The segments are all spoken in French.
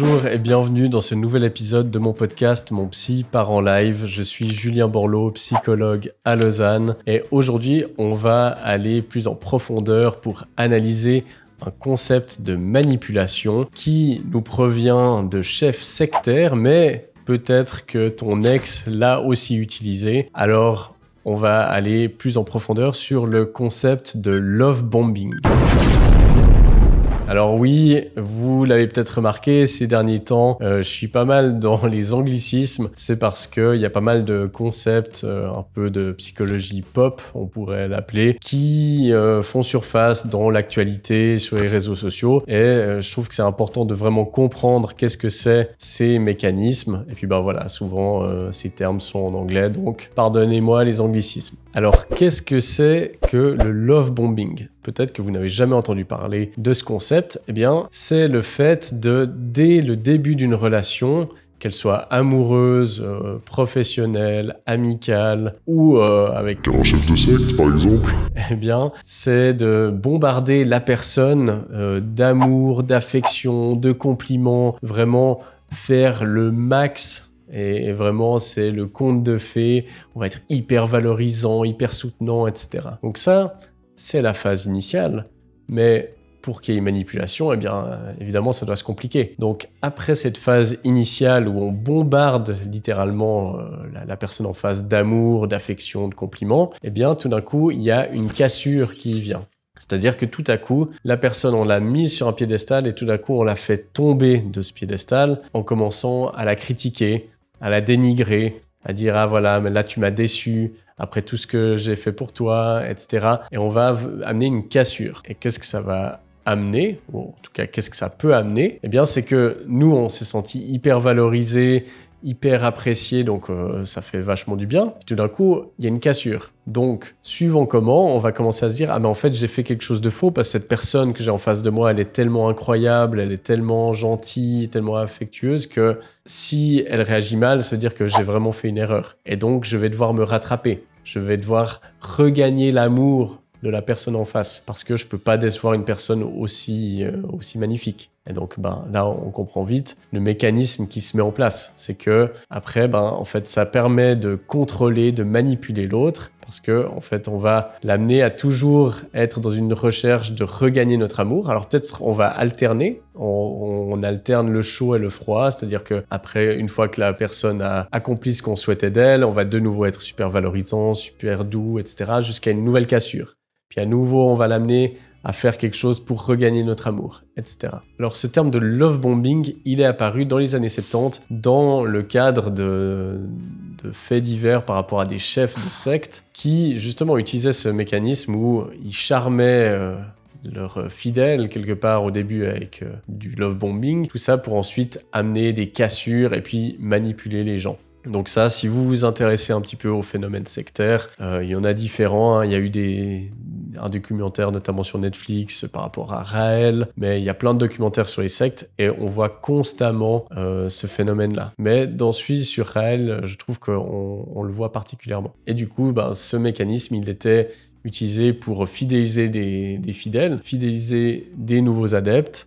Bonjour et bienvenue dans ce nouvel épisode de mon podcast Mon Psy part en live. Je suis Julien Borloo, psychologue à Lausanne et aujourd'hui on va aller plus en profondeur pour analyser un concept de manipulation qui nous provient de chefs sectaires, mais peut-être que ton ex l'a aussi utilisé. Alors on va aller plus en profondeur sur le concept de love bombing. Alors oui, vous l'avez peut-être remarqué ces derniers temps, je suis pas mal dans les anglicismes. C'est parce qu'il y a pas mal de concepts, un peu de psychologie pop, on pourrait l'appeler, qui font surface dans l'actualité, sur les réseaux sociaux. Et je trouve que c'est important de vraiment comprendre qu'est-ce que c'est ces mécanismes. Et puis voilà, souvent ces termes sont en anglais, donc pardonnez-moi les anglicismes. Alors, qu'est-ce que c'est que le love bombing ? Peut-être que vous n'avez jamais entendu parler de ce concept. Eh bien, c'est le fait de, dès le début d'une relation, qu'elle soit amoureuse, professionnelle, amicale ou avec un chef de secte, par exemple. Eh bien, c'est de bombarder la personne d'amour, d'affection, de compliments, vraiment faire le max. Et vraiment, c'est le conte de fées. On va être hyper valorisant, hyper soutenant, etc. Donc ça, c'est la phase initiale. Mais pour qu'il y ait manipulation, eh bien, évidemment, ça doit se compliquer. Donc après cette phase initiale où on bombarde littéralement la personne en phase d'amour, d'affection, de compliments, eh bien, tout d'un coup, il y a une cassure qui vient. C'est-à-dire que tout à coup, la personne, on l'a mise sur un piédestal et tout d'un coup, on l'a fait tomber de ce piédestal en commençant à la critiquer, à la dénigrer, à dire « Ah voilà, mais là tu m'as déçu, après tout ce que j'ai fait pour toi, etc. » Et on va amener une cassure. Et qu'est-ce que ça va amener, ou en tout cas, qu'est-ce que ça peut amener ? Eh bien, c'est que nous, on s'est senti hyper valorisés, hyper apprécié, donc ça fait vachement du bien. Tout d'un coup, il y a une cassure. Donc, suivant comment, on va commencer à se dire « Ah mais en fait, j'ai fait quelque chose de faux parce que cette personne que j'ai en face de moi, elle est tellement incroyable, elle est tellement gentille, tellement affectueuse que si elle réagit mal, ça veut dire que j'ai vraiment fait une erreur. Et donc, je vais devoir me rattraper. Je vais devoir regagner l'amour de la personne en face parce que je peux pas décevoir une personne aussi magnifique. Et donc là on comprend vite le mécanisme qui se met en place, c'est que après en fait ça permet de contrôler, de manipuler l'autre parce que en fait on va l'amener à toujours être dans une recherche de regagner notre amour. Alors peut-être on va alterner, on alterne le chaud et le froid, c'est-à-dire que après une fois que la personne a accompli ce qu'on souhaitait d'elle, on va de nouveau être super valorisant, super doux, etc. jusqu'à une nouvelle cassure. Puis à nouveau, on va l'amener à faire quelque chose pour regagner notre amour, etc. Alors ce terme de love bombing, il est apparu dans les années 70 dans le cadre de faits divers par rapport à des chefs de secte qui justement utilisaient ce mécanisme où ils charmaient leurs fidèles quelque part au début avec du love bombing, tout ça pour ensuite amener des cassures et puis manipuler les gens. Donc ça, si vous vous intéressez un petit peu au phénomène sectaire, il y en a différents, hein. Il y a eu un documentaire notamment sur Netflix par rapport à Raël, mais il y a plein de documentaires sur les sectes et on voit constamment ce phénomène-là. Mais dans celui sur Raël, je trouve qu'on le voit particulièrement. Et du coup, ce mécanisme, il était utilisé pour fidéliser des fidèles, fidéliser des nouveaux adeptes,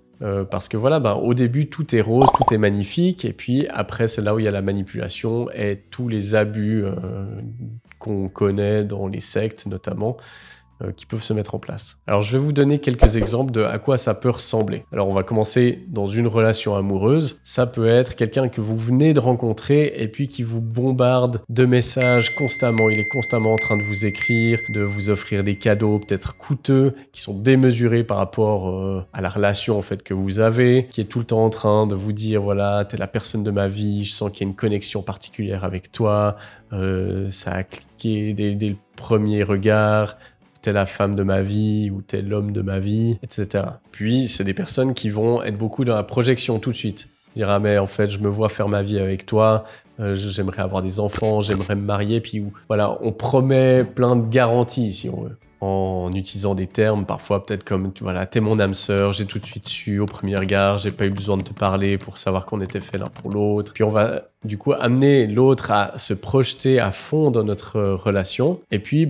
parce que voilà, au début, tout est rose, tout est magnifique, et puis après, c'est là où il y a la manipulation et tous les abus qu'on connaît dans les sectes notamment, qui peuvent se mettre en place. Alors, je vais vous donner quelques exemples de à quoi ça peut ressembler. Alors, on va commencer dans une relation amoureuse. Ça peut être quelqu'un que vous venez de rencontrer et puis qui vous bombarde de messages constamment. Il est constamment en train de vous écrire, de vous offrir des cadeaux peut-être coûteux, qui sont démesurés par rapport à la relation en fait que vous avez, qui est tout le temps en train de vous dire voilà, t'es la personne de ma vie, je sens qu'il y a une connexion particulière avec toi, ça a cliqué dès le premier regard, t'es la femme de ma vie ou t'es l'homme de ma vie, etc. Puis, c'est des personnes qui vont être beaucoup dans la projection tout de suite. Dire, ah mais en fait, je me vois faire ma vie avec toi, j'aimerais avoir des enfants, j'aimerais me marier, puis voilà, on promet plein de garanties, si on veut. En utilisant des termes parfois peut-être comme voilà, t'es mon âme sœur, j'ai tout de suite su au premier regard, j'ai pas eu besoin de te parler pour savoir qu'on était fait l'un pour l'autre. Puis on va du coup amener l'autre à se projeter à fond dans notre relation. Et puis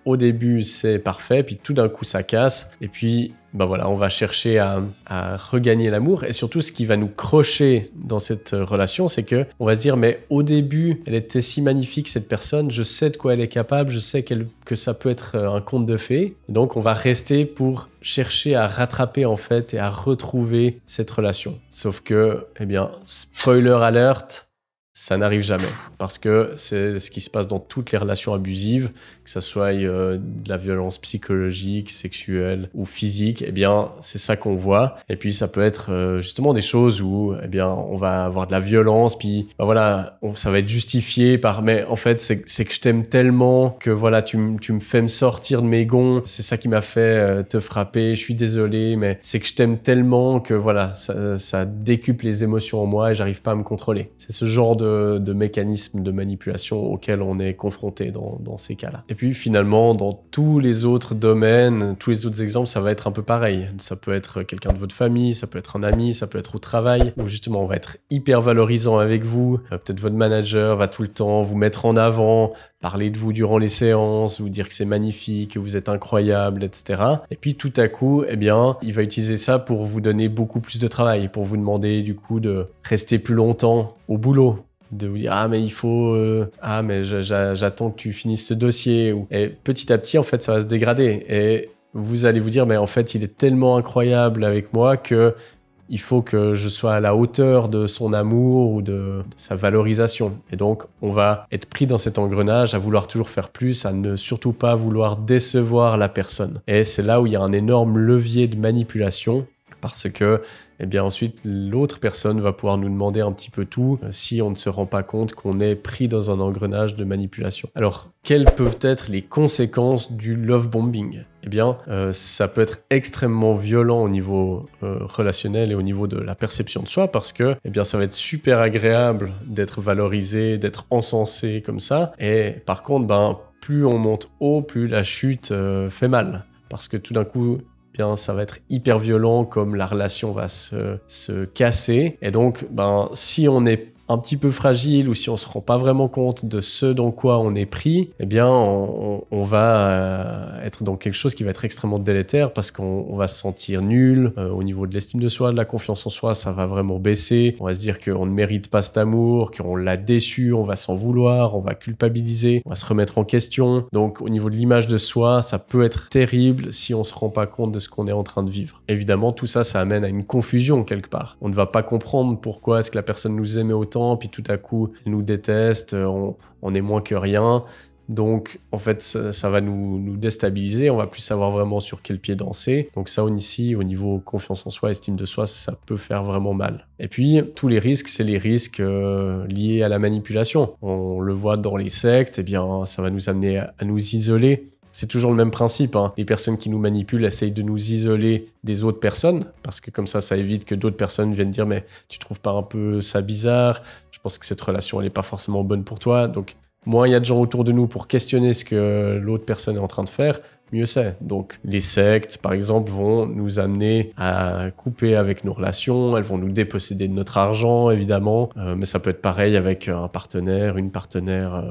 au début c'est parfait, puis tout d'un coup ça casse, et puis ben voilà, on va chercher à regagner l'amour. Et surtout, ce qui va nous crocher dans cette relation, c'est que on va se dire, mais au début, elle était si magnifique, cette personne, je sais de quoi elle est capable, je sais que ça peut être un conte de fées. Donc, on va rester pour chercher à rattraper, en fait, et à retrouver cette relation. Sauf que, eh bien, spoiler alert, ça n'arrive jamais, parce que c'est ce qui se passe dans toutes les relations abusives, que ça soit de la violence psychologique, sexuelle ou physique, eh bien c'est ça qu'on voit. Et puis ça peut être justement des choses où eh bien on va avoir de la violence, puis ben voilà, ça va être justifié par mais en fait c'est que je t'aime tellement que voilà tu me fais me sortir de mes gonds, c'est ça qui m'a fait te frapper, je suis désolé, mais c'est que je t'aime tellement que voilà ça décuple les émotions en moi et j'arrive pas à me contrôler. C'est ce genre de mécanismes de manipulation auxquels on est confronté dans ces cas-là. Et puis finalement, dans tous les autres domaines, tous les autres exemples, ça va être un peu pareil. Ça peut être quelqu'un de votre famille, ça peut être un ami, ça peut être au travail, où justement on va être hyper valorisant avec vous. Peut-être votre manager va tout le temps vous mettre en avant, parler de vous durant les séances, vous dire que c'est magnifique, que vous êtes incroyable, etc. Et puis tout à coup, eh bien, il va utiliser ça pour vous donner beaucoup plus de travail, pour vous demander du coup de rester plus longtemps au boulot, de vous dire ah mais il faut mais j'attends que tu finisses ce dossier, et petit à petit en fait ça va se dégrader et vous allez vous dire mais en fait il est tellement incroyable avec moi que il faut que je sois à la hauteur de son amour ou de sa valorisation. Et donc, on va être pris dans cet engrenage à vouloir toujours faire plus, à ne surtout pas vouloir décevoir la personne. Et c'est là où il y a un énorme levier de manipulation parce que, eh bien, ensuite, l'autre personne va pouvoir nous demander un petit peu tout si on ne se rend pas compte qu'on est pris dans un engrenage de manipulation. Alors, quelles peuvent être les conséquences du love bombing ? Eh bien, ça peut être extrêmement violent au niveau relationnel et au niveau de la perception de soi parce que, eh bien, ça va être super agréable d'être valorisé, d'être encensé comme ça. Et par contre, plus on monte haut, plus la chute fait mal. Parce que tout d'un coup, bien, ça va être hyper violent comme la relation va se casser. Et donc, si on est un petit peu fragile ou si on se rend pas vraiment compte de ce dans quoi on est pris, eh bien, on va être dans quelque chose qui va être extrêmement délétère parce qu'on va se sentir nul au niveau de l'estime de soi, de la confiance en soi, ça va vraiment baisser. On va se dire qu'on ne mérite pas cet amour, qu'on l'a déçu, on va s'en vouloir, on va culpabiliser, on va se remettre en question. Donc, au niveau de l'image de soi, ça peut être terrible si on se rend pas compte de ce qu'on est en train de vivre. Évidemment, tout ça, ça amène à une confusion quelque part. On ne va pas comprendre pourquoi est-ce que la personne nous aimait autant, puis tout à coup, elle nous déteste, on est moins que rien. Donc, en fait, ça va nous déstabiliser. On va plus savoir vraiment sur quel pied danser. Donc ça, ici, au niveau confiance en soi, estime de soi, ça peut faire vraiment mal. Et puis, tous les risques, c'est les risques liés à la manipulation. On le voit dans les sectes, eh bien, ça va nous amener à nous isoler. C'est toujours le même principe, hein. Les personnes qui nous manipulent essayent de nous isoler des autres personnes, parce que comme ça évite que d'autres personnes viennent dire « mais tu trouves pas un peu ça bizarre ? Je pense que cette relation, elle est pas forcément bonne pour toi. » Donc, moins il y a de gens autour de nous pour questionner ce que l'autre personne est en train de faire, mieux c'est. Donc, les sectes, par exemple, vont nous amener à couper avec nos relations, elles vont nous déposséder de notre argent, évidemment, mais ça peut être pareil avec un partenaire, une partenaire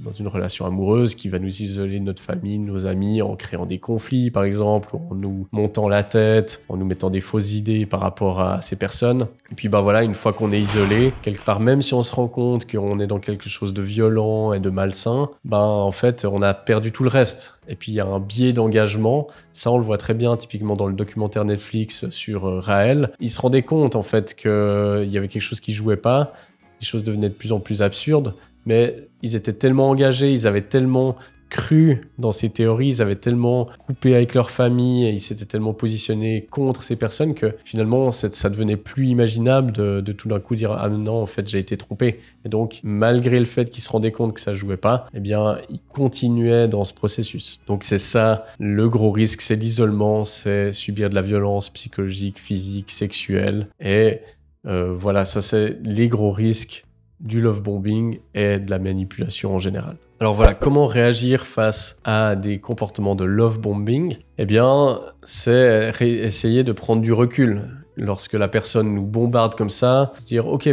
dans une relation amoureuse qui va nous isoler de notre famille, de nos amis, en créant des conflits, par exemple, ou en nous montant la tête, en nous mettant des fausses idées par rapport à ces personnes. Et puis, voilà, une fois qu'on est isolé, quelque part, même si on se rend compte qu'on est dans quelque chose de violent et de malsain, en fait, on a perdu tout le reste. Et puis, il y a un biais d'engagement. Ça, on le voit très bien, typiquement dans le documentaire Netflix sur Raël. Il se rendait compte, en fait, qu'il y avait quelque chose qui jouait pas. Les choses devenaient de plus en plus absurdes. Mais ils étaient tellement engagés, ils avaient tellement cru dans ces théories, ils avaient tellement coupé avec leur famille et ils s'étaient tellement positionnés contre ces personnes que finalement ça devenait plus imaginable de tout d'un coup dire « Ah non, en fait, j'ai été trompé ». Et donc, malgré le fait qu'ils se rendaient compte que ça jouait pas, eh bien, ils continuaient dans ce processus. Donc, c'est ça, le gros risque, c'est l'isolement, c'est subir de la violence psychologique, physique, sexuelle. Et voilà, ça, c'est les gros risques du love bombing et de la manipulation en général. Alors voilà, comment réagir face à des comportements de love bombing ? Eh bien, c'est essayer de prendre du recul. Lorsque la personne nous bombarde comme ça, se dire « Ok,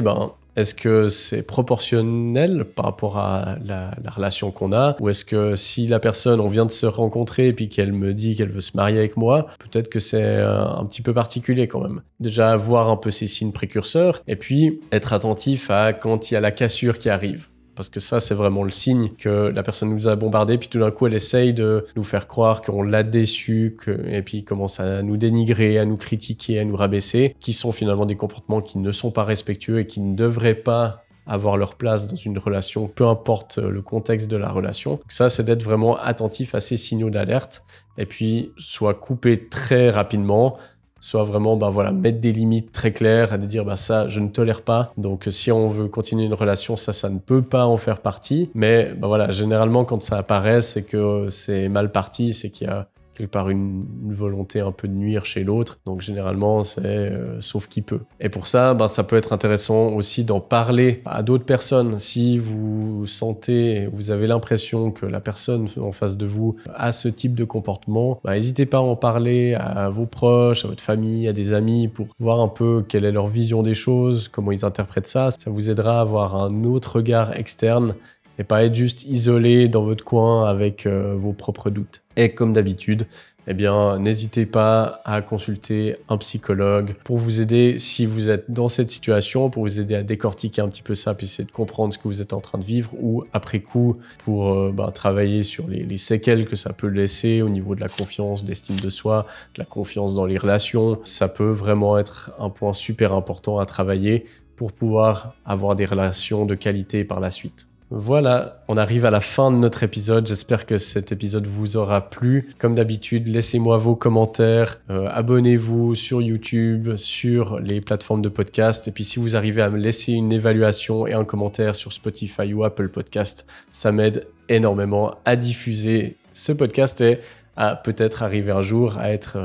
Est-ce que c'est proportionnel par rapport à la relation qu'on a? Ou est-ce que si la personne, on vient de se rencontrer et puis qu'elle me dit qu'elle veut se marier avec moi, peut-être que c'est un petit peu particulier quand même. Déjà, voir un peu ces signes précurseurs et puis être attentif à quand il y a la cassure qui arrive. Parce que ça, c'est vraiment le signe que la personne nous a bombardé, puis tout d'un coup, elle essaye de nous faire croire qu'on l'a déçu, et puis commence à nous dénigrer, à nous critiquer, à nous rabaisser, qui sont finalement des comportements qui ne sont pas respectueux et qui ne devraient pas avoir leur place dans une relation, peu importe le contexte de la relation. Donc ça, c'est d'être vraiment attentif à ces signaux d'alerte, et puis soit couper très rapidement, soit vraiment mettre des limites très claires, de dire ça je ne tolère pas, donc si on veut continuer une relation, ça ne peut pas en faire partie, mais généralement quand ça apparaît, c'est que c'est mal parti, c'est qu'il y a quelque part une volonté un peu de nuire chez l'autre, donc généralement c'est sauf qui peut. Et pour ça, ça peut être intéressant aussi d'en parler à d'autres personnes. Si vous sentez, vous avez l'impression que la personne en face de vous a ce type de comportement, n'hésitez pas à en parler à vos proches, à votre famille, à des amis, pour voir un peu quelle est leur vision des choses, comment ils interprètent ça. Ça vous aidera à avoir un autre regard externe et pas être juste isolé dans votre coin avec vos propres doutes. Et comme d'habitude, n'hésitez pas à consulter un psychologue pour vous aider si vous êtes dans cette situation, pour vous aider à décortiquer un petit peu ça, puis essayer de comprendre ce que vous êtes en train de vivre, ou après coup, pour travailler sur les séquelles que ça peut laisser au niveau de la confiance, de l'estime de soi, de la confiance dans les relations. Ça peut vraiment être un point super important à travailler pour pouvoir avoir des relations de qualité par la suite. Voilà, on arrive à la fin de notre épisode. J'espère que cet épisode vous aura plu. Comme d'habitude, laissez-moi vos commentaires, abonnez-vous sur YouTube, sur les plateformes de podcast. Et puis si vous arrivez à me laisser une évaluation et un commentaire sur Spotify ou Apple Podcast, ça m'aide énormément à diffuser ce podcast et à peut-être arriver un jour à être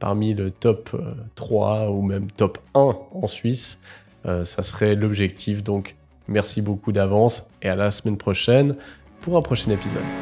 parmi le top 3 ou même top 1 en Suisse. Ça serait l'objectif, donc merci beaucoup d'avance et à la semaine prochaine pour un prochain épisode.